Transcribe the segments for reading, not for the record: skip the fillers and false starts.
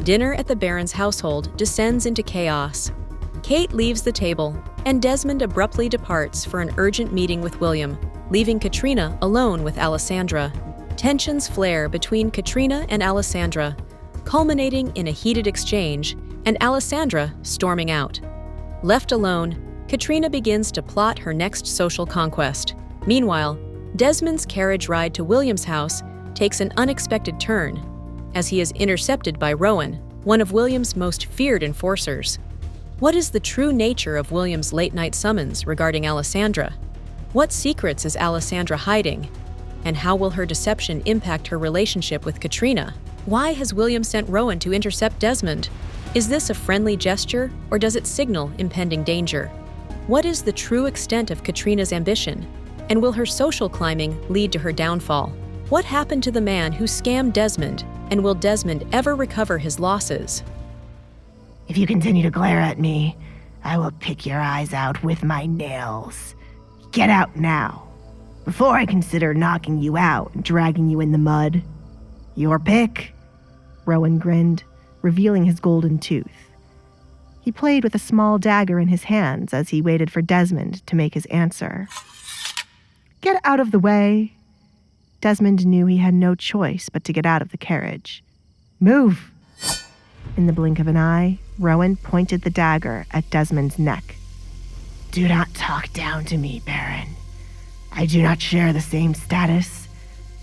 Dinner at the Baron's household descends into chaos. Kate leaves the table, and Desmond abruptly departs for an urgent meeting with William, leaving Katrina alone with Alessandra. Tensions flare between Katrina and Alessandra, culminating in a heated exchange and Alessandra storming out. Left alone, Katrina begins to plot her next social conquest. Meanwhile, Desmond's carriage ride to William's house takes an unexpected turn, as he is intercepted by Rowan, one of William's most feared enforcers. What is the true nature of William's late-night summons regarding Alessandra? What secrets is Alessandra hiding? And how will her deception impact her relationship with Katrina? Why has William sent Rowan to intercept Desmond? Is this a friendly gesture, or does it signal impending danger? What is the true extent of Katrina's ambition? And will her social climbing lead to her downfall? What happened to the man who scammed Desmond, and will Desmond ever recover his losses? If you continue to glare at me, I will pick your eyes out with my nails. Get out now, before I consider knocking you out and dragging you in the mud. Your pick. Rowan grinned, revealing his golden tooth. He played with a small dagger in his hands as he waited for Desmond to make his answer. Get out of the way. Desmond knew he had no choice but to get out of the carriage. Move. In the blink of an eye, Rowan pointed the dagger at Desmond's neck. Do not talk down to me, Baron. I do not share the same status,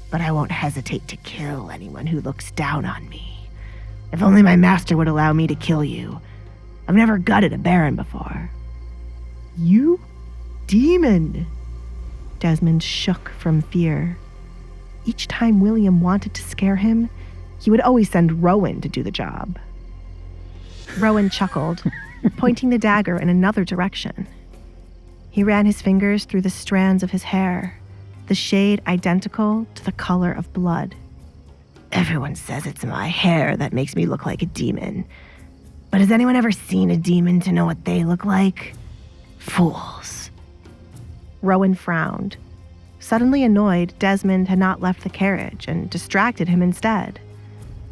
but I won't hesitate to kill anyone who looks down on me. If only my master would allow me to kill you. I've never gutted a Baron before. You? Demon! Desmond shook from fear. Each time William wanted to scare him, he would always send Rowan to do the job. Rowan chuckled, pointing the dagger in another direction. He ran his fingers through the strands of his hair, the shade identical to the color of blood. Everyone says it's my hair that makes me look like a demon. But has anyone ever seen a demon to know what they look like? Fools. Rowan frowned. Suddenly annoyed, Desmond had not left the carriage and distracted him instead.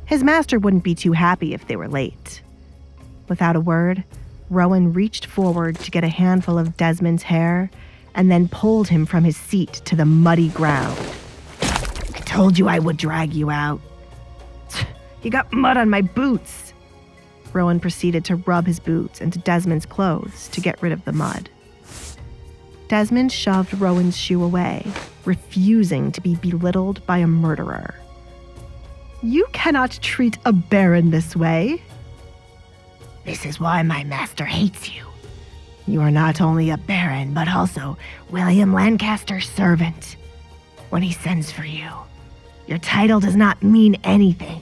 His master wouldn't be too happy if they were late. Without a word, Rowan reached forward to get a handful of Desmond's hair and then pulled him from his seat to the muddy ground. I told you I would drag you out. You got mud on my boots. Rowan proceeded to rub his boots into Desmond's clothes to get rid of the mud. Desmond shoved Rowan's shoe away, refusing to be belittled by a murderer. You cannot treat a baron this way. This is why my master hates you. You are not only a baron, but also William Lancaster's servant. When he sends for you, your title does not mean anything.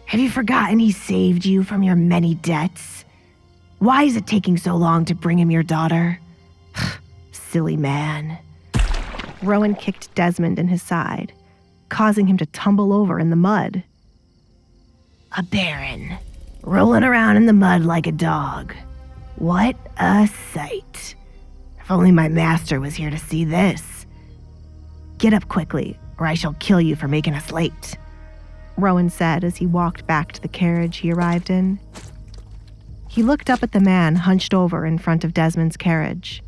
Have you forgotten he saved you from your many debts? Why is it taking so long to bring him your daughter? Silly man. Rowan kicked Desmond in his side, causing him to tumble over in the mud. A baron, rolling around in the mud like a dog. What a sight. If only my master was here to see this. Get up quickly, or I shall kill you for making us late, Rowan said as he walked back to the carriage he arrived in. He looked up at the man hunched over in front of Desmond's carriage.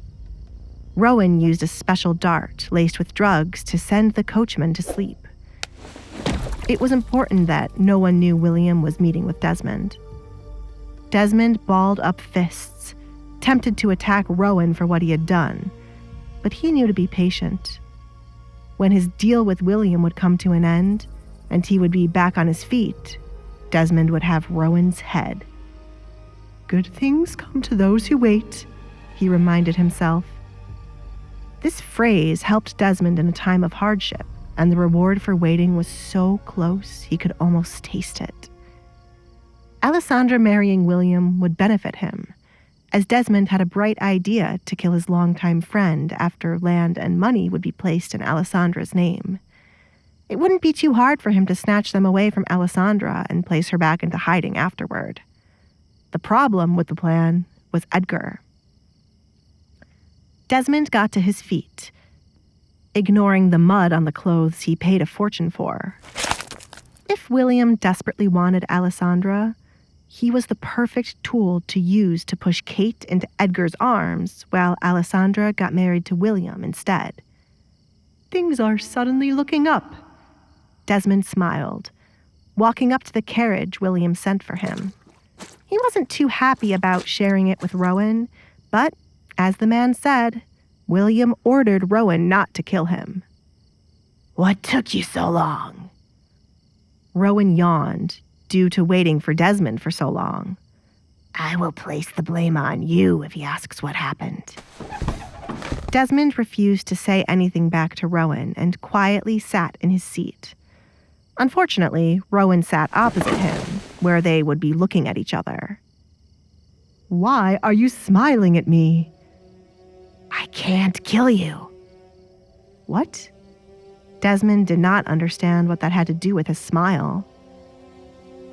Rowan used a special dart laced with drugs to send the coachman to sleep. It was important that no one knew William was meeting with Desmond. Desmond balled up fists, tempted to attack Rowan for what he had done, but he knew to be patient. When his deal with William would come to an end, and he would be back on his feet, Desmond would have Rowan's head. Good things come to those who wait, he reminded himself. This phrase helped Desmond in a time of hardship, and the reward for waiting was so close he could almost taste it. Alessandra marrying William would benefit him, as Desmond had a bright idea to kill his longtime friend after land and money would be placed in Alessandra's name. It wouldn't be too hard for him to snatch them away from Alessandra and place her back into hiding afterward. The problem with the plan was Edgar. Desmond got to his feet, ignoring the mud on the clothes he paid a fortune for. If William desperately wanted Alessandra, he was the perfect tool to use to push Kate into Edgar's arms while Alessandra got married to William instead. Things are suddenly looking up. Desmond smiled, walking up to the carriage William sent for him. He wasn't too happy about sharing it with Rowan, but, as the man said, William ordered Rowan not to kill him. What took you so long? Rowan yawned, due to waiting for Desmond for so long. I will place the blame on you if he asks what happened. Desmond refused to say anything back to Rowan and quietly sat in his seat. Unfortunately, Rowan sat opposite him, where they would be looking at each other. Why are you smiling at me? I can't kill you. What? Desmond did not understand what that had to do with his smile.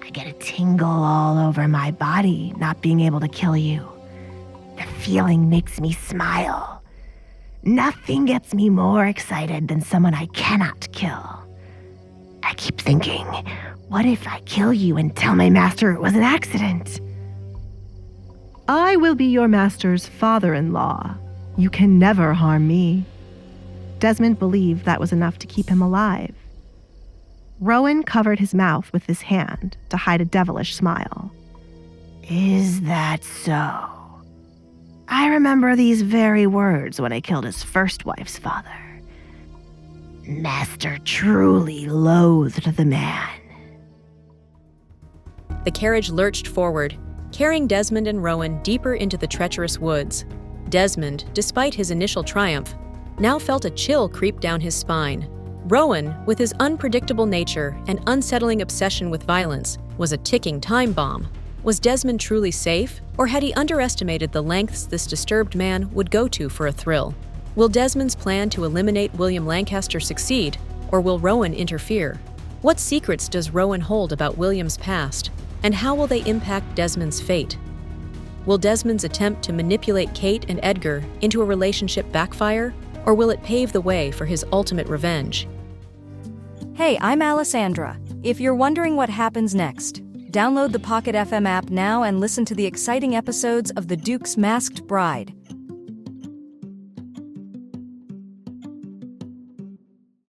I get a tingle all over my body not being able to kill you. The feeling makes me smile. Nothing gets me more excited than someone I cannot kill. I keep thinking, what if I kill you and tell my master it was an accident? I will be your master's father-in-law. You can never harm me. Desmond believed that was enough to keep him alive. Rowan covered his mouth with his hand to hide a devilish smile. Is that so? I remember these very words when I killed his first wife's father. Master truly loathed the man. The carriage lurched forward, carrying Desmond and Rowan deeper into the treacherous woods. Desmond, despite his initial triumph, now felt a chill creep down his spine. Rowan, with his unpredictable nature and unsettling obsession with violence, was a ticking time bomb. Was Desmond truly safe, or had he underestimated the lengths this disturbed man would go to for a thrill? Will Desmond's plan to eliminate William Lancaster succeed, or will Rowan interfere? What secrets does Rowan hold about William's past, and how will they impact Desmond's fate? Will Desmond's attempt to manipulate Kate and Edgar into a relationship backfire, or will it pave the way for his ultimate revenge? Hey, I'm Alessandra. If you're wondering what happens next, download the Pocket FM app now and listen to the exciting episodes of The Duke's Masked Bride.